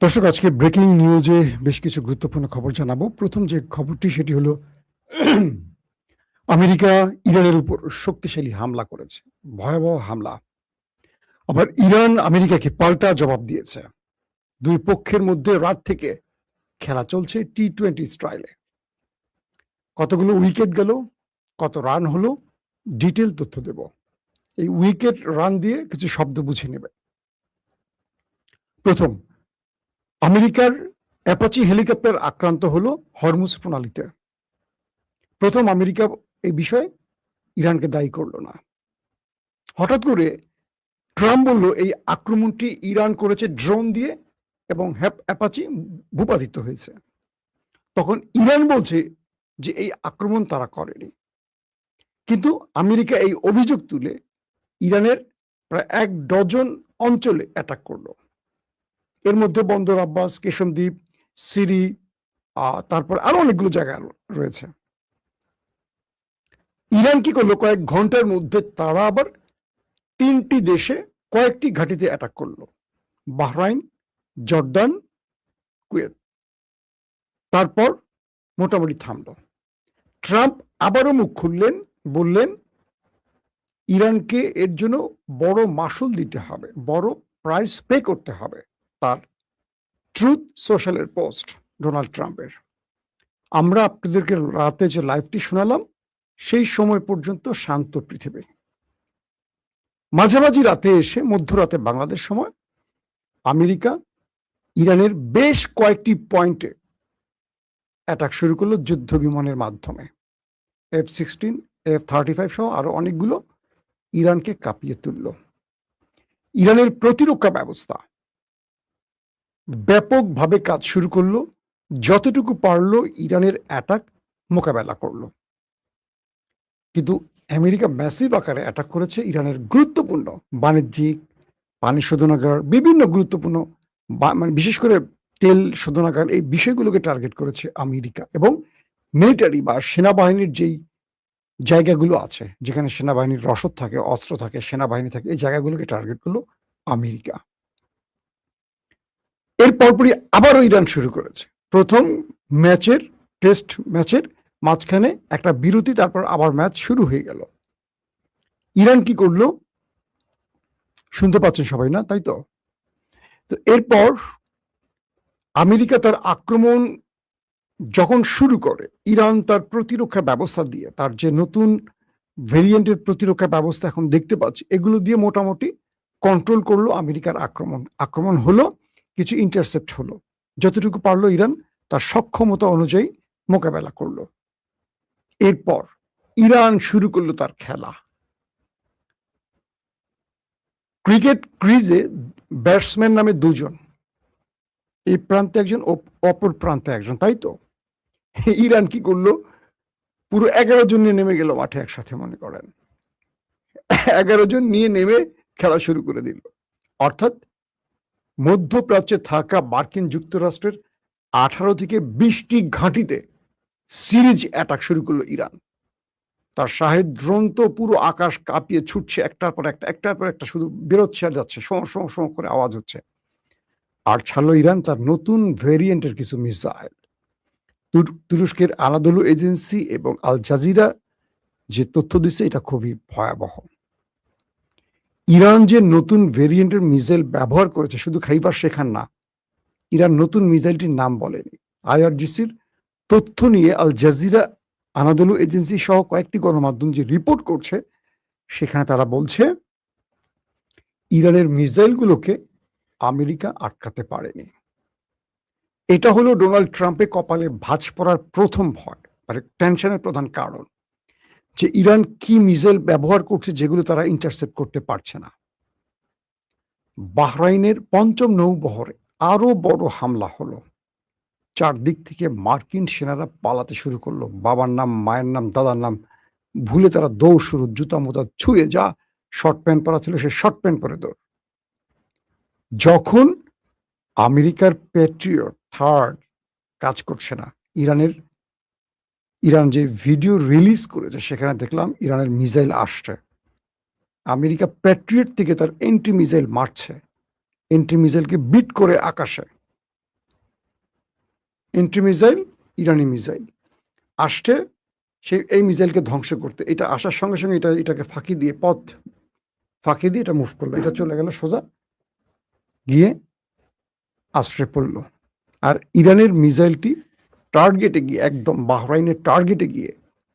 দর্শক, আজকে ব্রেকিং নিউজে বেশ কিছু গুরুত্বপূর্ণ খবর জানাবো। প্রথম যে খবরটি সেটি হলো আমেরিকা ইরানের উপর শক্তিশালী হামলা করেছে, ভয়াবহ হামলা। আবার ইরান আমেরিকাকে পাল্টা জবাব দিয়েছে। দুই পক্ষের মধ্যে রাত থেকে খেলা চলছে T20 স্টাইলে। কতগুলো উইকেট গেল, কত রান হলো, ডিটেল তথ্য দেব। এই উইকেট রান দিয়ে কিছু শব্দ বুঝে নেবে। প্রথম, আমেরিকার অ্যাপাচি হেলিকপ্টার আক্রান্ত হলো হরমুজ প্রণালীতে। প্রথম আমেরিকা এই বিষয়ে ইরানকে দায়ী করলো না। হঠাৎ করে ট্রাম্প বলল এই আক্রমণটি ইরান করেছে ড্রোন দিয়ে এবং অ্যাপাচি ভূপাতিত হয়েছে। তখন ইরান বলছে যে এই আক্রমণ তারা করেনি। কিন্তু আমেরিকা এই অভিযোগ তুলে ইরানের প্রায় 1 ডজন অঞ্চলে অ্যাটাক করলো। এর মধ্যে বন্দর আব্বাস, কেশমদ্বীপ, সিরি, তারপর আরো অনেকগুলো জায়গা রয়েছে। ইরান কি করলো, কয়েক ঘন্টার মধ্যে তারা আবার 3টি দেশে কয়েকটি ঘাঁটিতে অ্যাটাক করলো: বাহরাইন, জর্ডান, কুয়েত। তারপর মোটামুটি থামলো। ট্রাম্প আবারও মুখ খুললেন, বললেন ইরানকে এর জন্য বড় মাসুল দিতে হবে, বড় প্রাইস পে করতে হবে। তার ট্রুথ সোশ্যালের পোস্ট ডোনাল্ড ট্রাম্পের। আমরা আপনাদেরকে রাতে যে লাইভটি শোনালাম সেই সময় পর্যন্ত শান্ত পৃথিবী। মাঝামাঝি রাতে এসে, মধ্যরাতে বাংলাদেশ সময়, আমেরিকা ইরানের বেশ কয়েকটি পয়েন্টে অ্যাটাক শুরু করলো যুদ্ধ বিমানের মাধ্যমে। F-16, F-35 সহ আরো অনেকগুলো ইরানকে কাঁপিয়ে তুলল। ইরানের প্রতিরক্ষা ব্যবস্থা ব্যাপকভাবে কাজ শুরু করলো, যতটুকু পারলো ইরানের অ্যাটাক মোকাবেলা করলো। কিন্তু আমেরিকা ম্যাসিভ আকারে অ্যাটাক করেছে ইরানের গুরুত্বপূর্ণ বাণিজ্যিক, পানি শোধনাগার, বিভিন্ন গুরুত্বপূর্ণ মানে বিশেষ করে তেল শোধনাগার, এই বিষয়গুলোকে টার্গেট করেছে আমেরিকা। এবং মিলিটারি বা সেনাবাহিনীর যেই জায়গাগুলো আছে, যেখানে সেনাবাহিনীর রসদ থাকে, অস্ত্র থাকে, সেনাবাহিনী থাকে, এই জায়গাগুলোকে টার্গেট করলো আমেরিকা। এর পরপরই আবারও ইরান শুরু করেছে। প্রথম ম্যাচের, টেস্ট ম্যাচের মাঝখানে একটা বিরতি, তারপর আবার ম্যাচ শুরু হয়ে গেল। ইরান কি করলো শুনতে পাচ্ছেন সবাই, না তাই তো? তো এরপর আমেরিকা তার আক্রমণ যখন শুরু করে, ইরান তার প্রতিরক্ষা ব্যবস্থা দিয়ে, তার যে নতুন ভেরিয়েন্টের প্রতিরক্ষা ব্যবস্থা এখন দেখতে পাচ্ছি, এগুলো দিয়ে মোটামুটি কন্ট্রোল করলো আমেরিকার আক্রমণ হলো, কিছু ইন্টারসেপ্ট হলো। যতটুকু পারলো ইরান তার সক্ষমতা অনুযায়ী মোকাবেলা করলো। এরপর ইরান শুরু করলো তার খেলা। ক্রিকেট ক্রিজে ব্যাটসম্যান নামে দুজন, এই প্রান্তে একজন, অপর প্রান্তে একজন, তাই তো? ইরান কি করলো, পুরো 11 জন নিয়ে নেমে গেল মাঠে একসাথে। মনে করেন 11 জন নিয়ে নেমে খেলা শুরু করে দিল। অর্থাৎ মধ্যপ্রাচ্যে থাকা মার্কিন যুক্তরাষ্ট্রের 18 থেকে 20টি ঘাঁটিতে সিরিজ অ্যাটাক শুরু করলো ইরান। তার শাহেদ ড্রোন তো পুরো আকাশ কাঁপিয়ে ছুটছে, একটার পর একটা শুধু বেরোচ্ছে আর যাচ্ছে, সম করে আওয়াজ হচ্ছে। আর ছাড়লো ইরান তার নতুন ভেরিয়েন্টের কিছু মিসাইল। তুরস্কের আনাদোলু এজেন্সি এবং আল জাজিরা যে তথ্য দিচ্ছে, এটা খুবই ভয়াবহ। ইরান যে নতুন ভেরিয়েন্টের মিসাইল ব্যবহার করেছে, শুধু খাইবার শেখান না, ইরান নতুন মিসাইলটির নাম বলেনি। IRGCর তথ্য নিয়ে আল জাজিরা, আনাদোলু এজেন্সি সহ কয়েকটি গণমাধ্যম যে রিপোর্ট করছে, সেখানে তারা বলছে ইরানের মিসাইলগুলোকে আমেরিকা আটকাতে পারেনি। এটা হলো ডোনাল্ড ট্রাম্পের কপালে ভাঁজ পড়ার প্রথম ভয়, মানে টেনশনের প্রধান কারণ, যে ইরান কি মিসাইল ব্যবহার করছে যেগুলো তারা ইন্টারসেপ্ট করতে পারছে না। বাহরাইনের 5ম নৌবহরে আরো বড় হামলা হলো। চারদিক থেকে মার্কিন সেনারা পালাতে শুরু করলো। বাবার নাম, মায়ের নাম, দাদার নাম ভুলে তারা দৌড় শুরু, জুতা মোতা ছুঁয়ে, যা শর্ট প্যান্ট পরা ছিল সে শর্ট প্যান্ট পরে দৌড়। যখন আমেরিকার প্যাট্রিয়ট থার্ড কাজ করছে না, ইরান যে ভিডিও রিলিজ করেছে সেখানে দেখলাম ইরানের মিসাইল আসছে। আমেরিকা প্যাট্রিয়ট থেকে তার এন্টি মিসাইল মারছে, এন্টি মিসাইলকে বিট করে আকাশে। এন্ট্রি মিসাইল, ইরানি মিসাইল আসছে এই মিসাইলকে ধ্বংস করতে। এটা আসার সঙ্গে সঙ্গে এটাকে ফাঁকি দিয়ে এটা মুভ করলো, এটা চলে গেল সোজা গিয়ে আশ্রয় পড়লো। আর ইরানের মিসাইলটি টার্গেটে গিয়ে, একদম বাহরাইনের টার্গেটে গিয়ে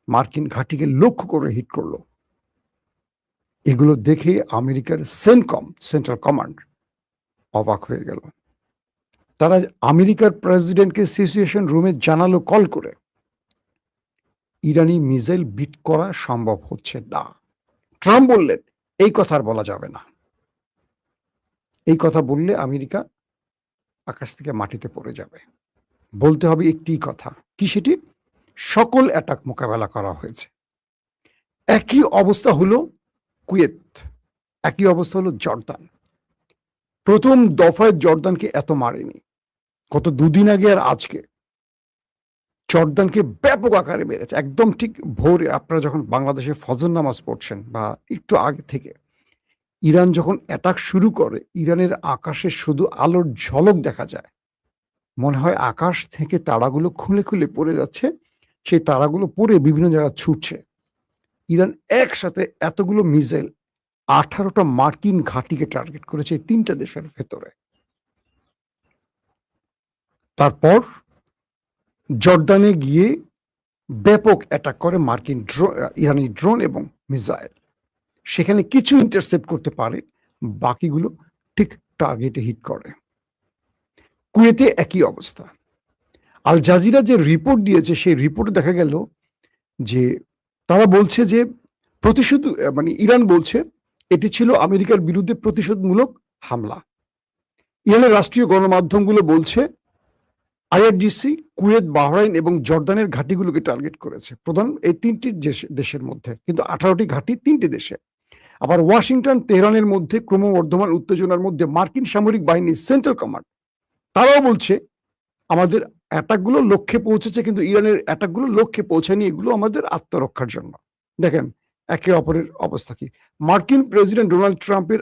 মার্কিন ঘাঁটিকে লক্ষ্য করে হিট করলো। এগুলো দেখে আমেরিকার সেন্ট্রাল কমান্ড অবাক হয়ে গেল। তারা আমেরিকার প্রেসিডেন্টকে সিচুয়েশন রুমে জানালো কল করে, ইরানি মিসাইল বিট করা সম্ভব হচ্ছে না। ট্রাম্প বললেন এই কথা আর বলা যাবে না, এই কথা বললে আমেরিকা আকাশ থেকে মাটিতে পড়ে যাবে। বলতে হবে একটি কথা, কি সেটি? সকল অ্যাটাক মোকাবেলা করা হয়েছে। একই অবস্থা হলো কুয়েত, একই অবস্থা হলো জর্দান। প্রথম দফায় জর্দানকে এত মারেনি, গত দুদিন আগে আর আজকে জর্দানকে ব্যাপক আকারে মেরেছে। একদম ঠিক ভোরে আপনারা যখন বাংলাদেশে ফজর নামাজ পড়ছেন বা একটু আগে থেকে ইরান যখন অ্যাটাক শুরু করে, ইরানের আকাশে শুধু আলোর ঝলক দেখা যায়, মনে হয় আকাশ থেকে তারাগুলো খুলে খুলে পড়ে যাচ্ছে, সেই তারাগুলো পড়ে বিভিন্ন জায়গায় ছুটছে। ইরান একসাথে এতগুলো মিসাইল 18টা মার্কিন ঘাঁটিকে টার্গেট করেছে এই 3টা দেশের ভেতরে। তারপর জর্দানে গিয়ে ব্যাপক অ্যাটাক করে ইরানি ড্রোন এবং মিসাইল। সেখানে কিছু ইন্টারসেপ্ট করতে পারে, বাকিগুলো ঠিক টার্গেটে হিট করে। কুয়েতে একই অবস্থা। আল জাজিরা যে রিপোর্ট দিয়েছে, সেই রিপোর্টে দেখা গেল যে তারা বলছে যে প্রতিশোধ, মানে ইরান বলছে এটি ছিল আমেরিকার বিরুদ্ধে প্রতিশোধমূলক হামলা। ইরানের রাষ্ট্রীয় গণমাধ্যমগুলো বলছে আইআরজিসি কুয়েত, বাহরাইন এবং জর্দানের ঘাঁটিগুলোকে টার্গেট করেছে, প্রধান এই 3টি দেশের মধ্যে, কিন্তু 18টি ঘাঁটি 3টি দেশে। আবার ওয়াশিংটন তেহরানের মধ্যে ক্রমবর্ধমান উত্তেজনার মধ্যে মার্কিন সামরিক বাহিনীর সেন্ট্রাল কমান্ড তারাও বলছে আমাদের অ্যাটাকগুলো লক্ষ্যে পৌঁছেছে, কিন্তু ইরানের অ্যাটাকগুলো লক্ষ্যে পৌঁছায়নি, এগুলো আমাদের আত্মরক্ষার জন্য। দেখেন একে অপরের অবস্থা কি। মার্কিন প্রেসিডেন্ট ডোনাল্ড ট্রাম্পের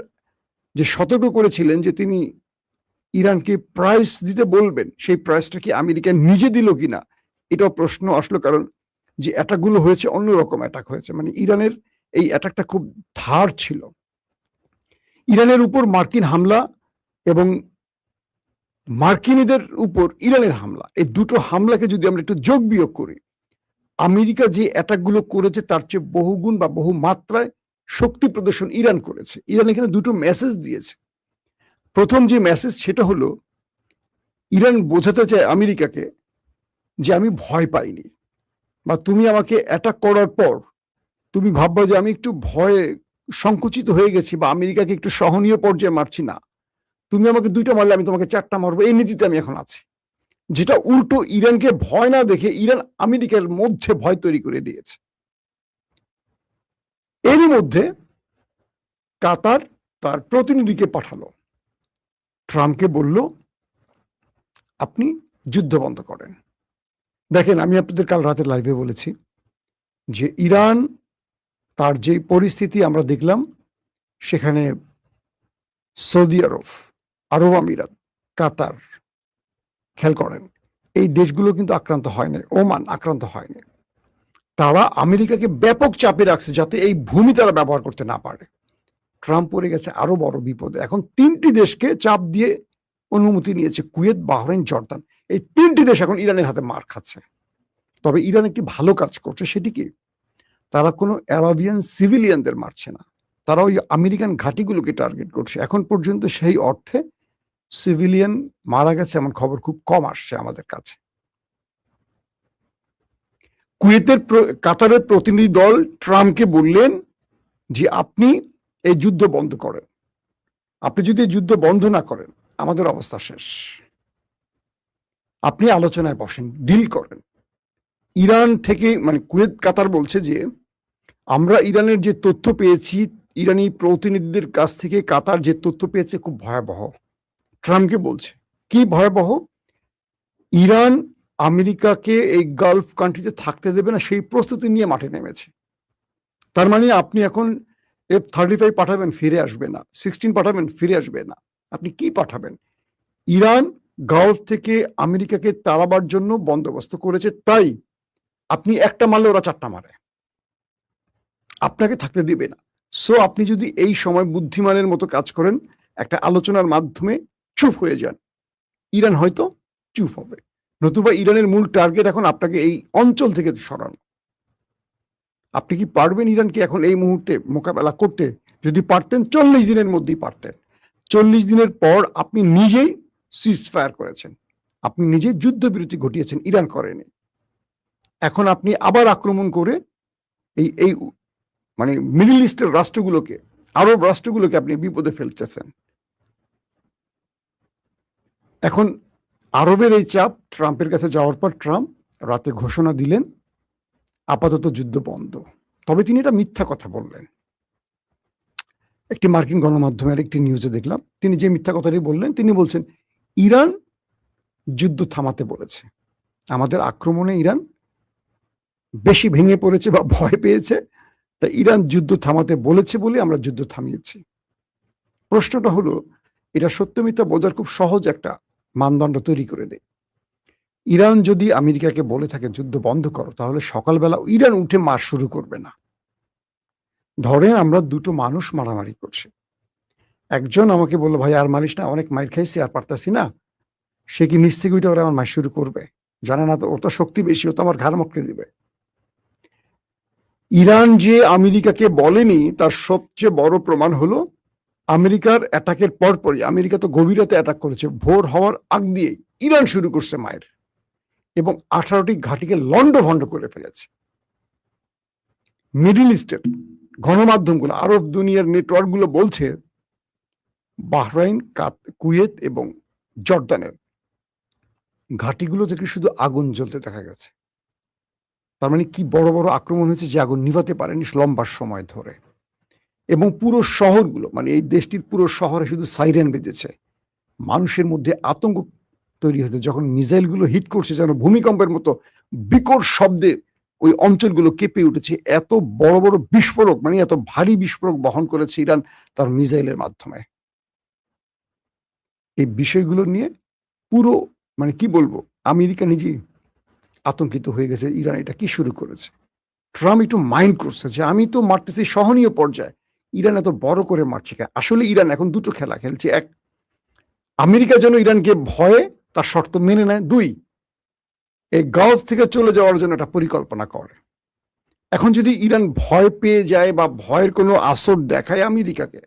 যে সতর্ক করেছিলেন যে তিনি ইরানকে প্রাইস দিতে বলবেন, সেই প্রাইসটা কি আমেরিকা নিজে দিল কিনা, এটাও প্রশ্ন আসলো। কারণ যে অ্যাটাকগুলো হয়েছে অন্যরকম অ্যাটাক হয়েছে, মানে ইরানের এই অ্যাটাকটা খুব ধার ছিল। ইরানের উপর মার্কিন হামলা এবং মার্কিনীদের উপর ইরানের হামলা, এই দুটো হামলাকে যদি আমরা একটু যোগ বিয়োগ করি, আমেরিকা যে অ্যাটাকগুলো করেছে তার চেয়ে বহুগুণ বা বহু মাত্রায় শক্তি প্রদর্শন ইরান করেছে। ইরান এখানে দুটো মেসেজ দিয়েছে। প্রথম যে মেসেজ সেটা হলো ইরান বোঝাতে চায় আমেরিকাকে যে আমি ভয় পাইনি, বা তুমি আমাকে অ্যাটাক করার পর তুমি ভাববা যে আমি একটু ভয়ে সংকুচিত হয়ে গেছি বা আমেরিকাকে একটু সহনীয় পর্যায়ে মারছি না, তুমি আমাকে 2টা মারলে আমি তোমাকে 4টা মারবো, এই নীতিতে আমি এখন আছি। যেটা উল্টো ইরানকে ভয় না দেখে ইরান আমেরিকার মধ্যে ভয় তৈরি করে দিয়েছে। এরই মধ্যে কাতার তার প্রতিনিধিকে পাঠালো, ট্রাম্পকে বলল আপনি যুদ্ধ বন্ধ করেন। দেখেন আমি আপনাদের কাল রাতে লাইভে বলেছি যে ইরান তার যে পরিস্থিতি আমরা দেখলাম, সেখানে সৌদি আরব আমিরাত, কাতার, খেয়াল করেন এই দেশগুলো কিন্তু আক্রান্ত হয়নি, ওমান আক্রান্ত হয়নি। তারা আমেরিকাকে ব্যাপক চাপে রাখছে যাতে এই ভূমি তারা ব্যবহার করতে না পারে। ট্রাম্প পড়ে গেছে আরো বড় বিপদে। এখন 3টি দেশকে চাপ দিয়ে অনুমতি নিয়েছে, কুয়েত, বাহরাইন, জর্দান। এই 3টি দেশ এখন ইরানের হাতে মার খাচ্ছে। তবে ইরান একটি ভালো কাজ করছে, সেটি কি, তারা কোনো আরাবিয়ান সিভিলিয়ানদের মারছে না, তারা ওই আমেরিকান ঘাঁটিগুলোকে টার্গেট করছে। এখন পর্যন্ত সেই অর্থে সিভিলিয়ান মারা গেছে এমন খবর খুব কম আসছে আমাদের কাছে। কাতারের প্রতিনিধি দল ট্রাম্পকে বললেন যে আপনি এই যুদ্ধ বন্ধ করেন, আপনি যদি এই যুদ্ধ বন্ধ না করেন আমাদের অবস্থা শেষ, আপনি আলোচনায় বসেন, ডিল করেন। ইরান থেকে, মানে কুয়েত কাতার বলছে যে আমরা ইরানের যে তথ্য পেয়েছি, ইরানি প্রতিনিধিদের কাছ থেকে কাতার যে তথ্য পেয়েছে খুব ভয়াবহ। ট্রাম্পকে বলছে কি ভয়াবহ, ইরান আমেরিকাকে এই গালফ কান্ট্রিতে থাকতে দেবে না, সেই প্রস্তুতি নিয়ে মাঠে নেমেছে। তার মানে আপনি এখন F-35 পাঠাবেন, ফিরে আসবে না, 16 পাঠাবেন, ফিরে আসবে না, আপনি কি পাঠাবেন? ইরান গালফ থেকে আমেরিকাকে তাড়াবার জন্য বন্দোবস্ত করেছে, তাই আপনি একটা মারলে ওরা 4টা মারে, আপনাকে থাকতে দিবে না। সো আপনি যদি এই সময় বুদ্ধিমানের মতো কাজ করেন, একটা আলোচনার মাধ্যমে চুপ হয়ে যান, ইরান হয়তো চুপ হবে। নতুবা ইরানের মূল টার্গেট এখন আপনাকে এই অঞ্চল থেকে সরানো। আপনি কি পারবেন ইরানকে এখন এই মুহূর্তে মোকাবেলা করতে? যদি পারতেন 40 দিনের মধ্যেই পারতেন। 40 দিনের পর আপনি নিজেই সিজ ফায়ার করেছেন, আপনি নিজেই যুদ্ধবিরতি ঘটিয়েছেন, ইরান করেনি। এখন আপনি আবার আক্রমণ করে এই এই মানে মিডল ইস্টের রাষ্ট্রগুলোকে, আরব রাষ্ট্রগুলোকে আপনি বিপদে ফেলতেছেন। এখন আরবের এই চাপ ট্রাম্পের কাছে যাওয়ার পর ট্রাম্প রাতে ঘোষণা দিলেন আপাতত যুদ্ধ বন্ধ। তবে তিনি এটা মিথ্যা কথা বললেন। একটি মার্কিন গণমাধ্যমের একটি নিউজে দেখলাম, তিনি যে মিথ্যা কথাটি বললেন, তিনি বলছেন ইরান যুদ্ধ থামাতে বলেছে, আমাদের আক্রমণে ইরান বেশি ভেঙে পড়েছে বা ভয় পেয়েছে, তাই ইরান যুদ্ধ থামাতে বলেছে বলে আমরা যুদ্ধ থামিয়েছি। প্রশ্নটা হলো, এটা সত্য মিথ্যা বোঝার খুব সহজ একটা মানদণ্ড তৈরি করে দেয়। ইরান যদি আমেরিকাকে বলে থাকে যুদ্ধ বন্ধ করো, তাহলে সকালবেলা ইরান উঠে মার শুরু করবে না। ধরেন আমরা দুটো মানুষ মারামারি করছে, একজন আমাকে বললো ভাই আর মারিস না, অনেক মাইর খাইছি আর পারতাছি না, সে কি নিচ থেকে উঠে ওরা আমার মার শুরু করবে? জানে না তো, ওর তো শক্তি বেশি, ও তো আমার ঘাড় মটকে দিবে। ইরান যে আমেরিকাকে বলেনি তার সবচেয়ে বড় প্রমাণ হলো আমেরিকার অ্যাটাকের পরপরই, আমেরিকা তো গভীর রাতে অ্যাটাক করেছে, ভোর হওয়ার আগ দিয়ে ইরান শুরু করছে মায়ের, এবং 18টি ঘাঁটিকে লন্ডভন্ড করে ফেলেছে। মিডল ইস্টের গণমাধ্যমগুলো, আরব দুনিয়ার নেটওয়ার্কগুলো বলছে বাহরাইন, কুয়েত এবং জর্দানের ঘাঁটিগুলো থেকে শুধু আগুন জ্বলতে দেখা গেছে। তার মানে কি বড় বড় আক্রমণ হয়েছে যে আগুন নিভাতে পারেনি লম্বা সময় ধরে। এবং পুরো শহরগুলো, মানে এই দেশটির পুরো শহরে শুধু সাইরেন বেজেছে, মানুষের মধ্যে আতঙ্ক তৈরি হয়েছে। যখন মিসাইলগুলো হিট করছে, যেন ভূমিকম্পের মতো বিকট শব্দে ওই অঞ্চলগুলো কেঁপে উঠেছে। এত বড় বড় বিস্ফোরক, মানে এত ভারী বিস্ফোরক বহন করেছে ইরান তার মিসাইলের মাধ্যমে। এই বিষয়গুলো নিয়ে পুরো, মানে কি বলবো, আমেরিকা নিজেই আতঙ্কিত হয়ে গেছে, ইরান এটা কি শুরু করেছে। ট্রাম্প একটু মাইন্ড করছে যে আমি তো মারতেছি সহনীয় পর্যায়ে, ইরান এত বড় করে মারছে কেন? আসলে ইরান এখন দুটো খেলা খেলছে, এক, আমেরিকা যেন ইরানকে ভয়ে তার শর্ত মেনে নেয়, দুই, এই গালফ থেকে চলে যাওয়ার জন্য একটা পরিকল্পনা করে। এখন যদি ইরান ভয় পেয়ে যায় বা ভয়ের কোনো আসর দেখায় আমেরিকাকে,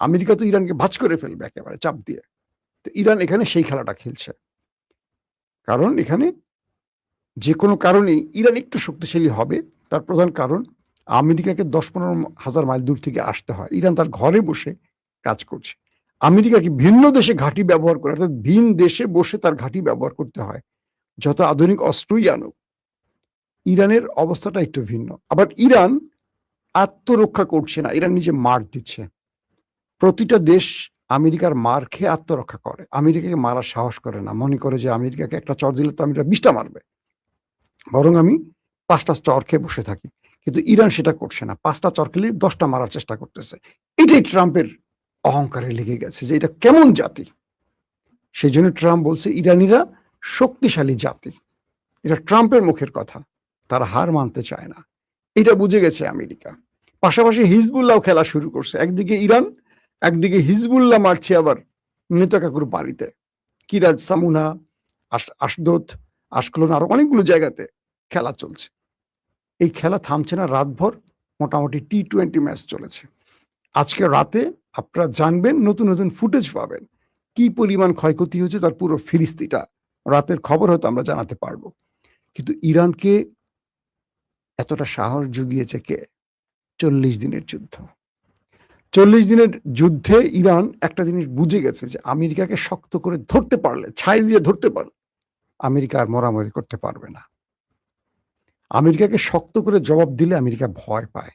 আমেরিকা তো ইরানকে ভাঁজ করে ফেলবে একেবারে চাপ দিয়ে। তো ইরান এখানে সেই খেলাটা খেলছে, কারণ এখানে যে কোনো কারণেই ইরান একটু শক্তিশালী হবে। তার প্রধান কারণ আমেরিকাকে 10-15 হাজার মাইল দূর থেকে আসতে হয়, ইরান তার ঘরে বসে কাজ করছে। আমেরিকাকে ভিন্ন দেশে ঘাঁটি ব্যবহার করে, অর্থাৎ ভিন দেশে বসে তার ঘাঁটি ব্যবহার করতে হয়, যত আধুনিক অস্ত্রই আনুক। ইরানের অবস্থাটা একটু ভিন্ন। আবার ইরান আত্মরক্ষা করছে না, ইরান নিজে মার দিচ্ছে। প্রতিটা দেশ আমেরিকার মার খেয়ে আত্মরক্ষা করে, আমেরিকাকে মারার সাহস করে না, মনে করে যে আমেরিকাকে একটা চর দিলে তো আমেরিকা 20টা মারবে, বরং আমি 5টা চর খেয়ে বসে থাকি। কিন্তু ইরান সেটা করছে না, 5টা চর খেলে 10টা মারার চেষ্টা করতেছে। এটাই ট্রাম্পের অহংকারে লেগে গেছে যে এটা কেমন জাতি। সেই জন্য ট্রাম্প বলছে ইরানিরা শক্তিশালী জাতি। এটা ট্রাম্পের মুখের কথা, তারা হার মানতে চায় না, এটা বুঝে গেছে আমেরিকা। পাশাপাশি হিজবুল্লাহ খেলা শুরু করছে, একদিকে ইরান, একদিকে হিজবুল্লাহ মারছে আবার নেতা কাকুর বাড়িতে, কিরাজ, সামুনা, আশদোদ, আশকলন, আরো অনেকগুলো জায়গাতে খেলা চলছে। এই খেলা থামছে না, রাতভর মোটামুটি T20 ম্যাচ চলেছে। আজকে রাতে আপনারা জানবেন, নতুন নতুন ফুটেজ পাবেন, কি পরিমাণ ক্ষয়ক্ষতি হয়েছে তার পুরো ফিরিস্তিটা রাতের খবর হয়তো আমরা জানাতে পারবো। কিন্তু ইরানকে এতটা সাহস জুগিয়েছে কে? 40 দিনের যুদ্ধ। 40 দিনের যুদ্ধে ইরান একটা জিনিস বুঝে গেছে যে আমেরিকাকে শক্ত করে ধরতে পারলে, ছাই দিয়ে ধরতে পারলে আমেরিকা আর মরামরি করতে পারবে না। আমেরিকাকে শক্ত করে জবাব দিলে আমেরিকা ভয় পায়।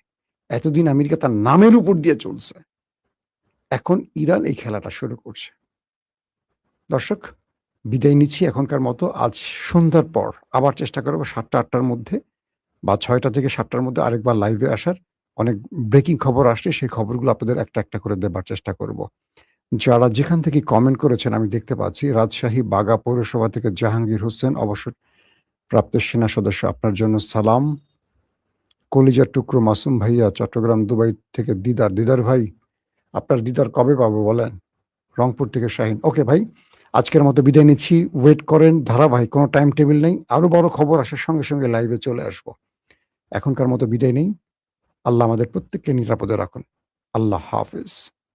এতদিন আমেরিকা তার নামের উপর দিয়ে চলছে, এখন ইরান এই খেলাটা শুরু করছে। দর্শক, বিদায় নিচ্ছি এখনকার মতো। আজ সন্ধ্যার পর আবার চেষ্টা করবো 7টা-8টার মধ্যে বা 6টা থেকে 7টার মধ্যে আরেকবার লাইভে আসার। অনেক ব্রেকিং খবর আসছে, সেই খবরগুলো আপনাদের একটা একটা করে দেবার চেষ্টা করব। যারা যেখান থেকে কমেন্ট করেছেন আমি দেখতে পাচ্ছি। রাজশাহী বাগা পৌরসভা থেকে জাহাঙ্গীর হোসেন অবসরপ্রাপ্ত সেনা সদস্য, আপনার জন্য সালাম। কলিজার টুকরো মাসুম ভাইয়া চট্টগ্রাম দুবাই থেকে দিদার। দিদার ভাই, আপনার দিদার কবে পাবো বলেন? রংপুর থেকে শাহিন। ওকে ভাই, আজকের মতো বিদায় নিচ্ছি। ওয়েট করেন, ধারাবাহিক কোনো টাইম টেবিল নেই। আরো বড় খবর আসার সঙ্গে, সঙ্গে লাইভে চলে আসবো। এখনকার মতো বিদায় নেই। আল্লাহ আমাদের প্রত্যেককে নিরাপদে রাখুন। আল্লাহ হাফেজ।